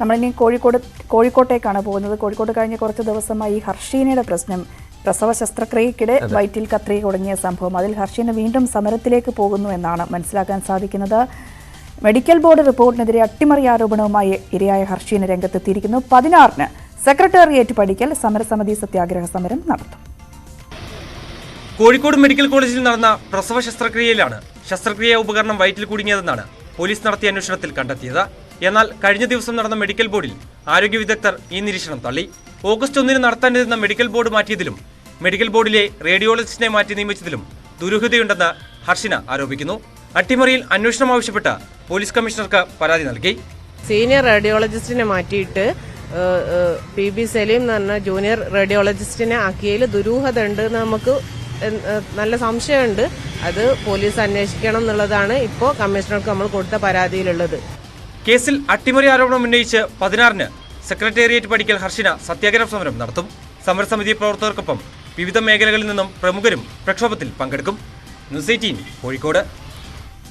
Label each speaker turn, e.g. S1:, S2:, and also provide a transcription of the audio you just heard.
S1: നമ്മളിനി കോഴിക്കോട്ടേക്കാണ് പോകുന്നത്. കോഴിക്കോട് കഴിഞ്ഞ കുറച്ച് ദിവസമായി ഹർഷീനയുടെ പ്രശ്നം, പ്രസവ ശസ്ത്രക്രിയയ്ക്കിടെ വയറ്റിൽ കത്രിക കുടുങ്ങിയ സംഭവം, അതിൽ ഹർഷീന വീണ്ടും സമരത്തിലേക്ക് പോകുന്നു എന്നാണ് മനസ്സിലാക്കാൻ സാധിക്കുന്നത്. മെഡിക്കൽ ബോർഡ് റിപ്പോർട്ടിനെതിരെ അട്ടിമറി ആരോപണവുമായി ഇരയായ ഹർഷീന രംഗത്തെത്തിയിരിക്കുന്നു. 16-ന് സെക്രട്ടേറിയറ്റ് പടിക്കൽ സമരസമിതി സത്യാഗ്രഹ സമരം നടത്തും.
S2: കോഴിക്കോട് മെഡിക്കൽ കോളേജിൽ നടന്ന പ്രസവ ശസ്ത്രക്രിയയിലാണ് ശസ്ത്രക്രിയ ഉപകരണം വയറ്റിൽ കുടുങ്ങിയതെന്നാണ് പോലീസ് നടത്തിയ അന്വേഷണത്തിൽ കണ്ടെത്തിയത്. എന്നാൽ കഴിഞ്ഞ ദിവസം നടന്ന മെഡിക്കൽ ബോർഡിൽ ആരോഗ്യ വിദഗ്ധർ ഈ നിരീക്ഷണം തള്ളി. ഓഗസ്റ്റ് 1-ന് നടത്താനിരുന്ന മെഡിക്കൽ ബോർഡ് മാറ്റിയതിലും മെഡിക്കൽ ബോർഡിലെ റേഡിയോളജിസ്റ്റിനെ മാറ്റി നിയമിച്ചതിലും ദുരൂഹതയുണ്ടെന്ന് ഹർഷിന ആരോപിക്കുന്നു. അട്ടിമറിയിൽ അന്വേഷണം ആവശ്യപ്പെട്ട് പോലീസ് കമ്മീഷണർക്ക് പരാതി നൽകി.
S3: സീനിയർ റേഡിയോളജിസ്റ്റിനെ മാറ്റിയിട്ട് PB സലീം എന്ന് പറഞ്ഞ ജൂനിയർ റേഡിയോളജിസ്റ്റിനെ ആക്കിയതിൽ ദുരൂഹത ഉണ്ട് എന്ന് നമുക്ക് നല്ല സംശയമുണ്ട്. അത് പോലീസ് അന്വേഷിക്കണം എന്നുള്ളതാണ് ഇപ്പോൾ കമ്മീഷണർക്ക് നമ്മൾ കൊടുത്ത പരാതിയിലുള്ളത്.
S2: കേസിൽ അട്ടിമറി ആരോപണം ഉന്നയിച്ച് 16-ന് സെക്രട്ടേറിയറ്റ് പടിക്കൽ ഹർഷിന സത്യാഗ്രഹ സമരം നടത്തും. സമരസമിതി പ്രവർത്തകർക്കൊപ്പം വിവിധ മേഖലകളിൽ നിന്നും പ്രമുഖരും പ്രക്ഷോഭത്തിൽ പങ്കെടുക്കും. ന്യൂസ് 18 കോഴിക്കോട്.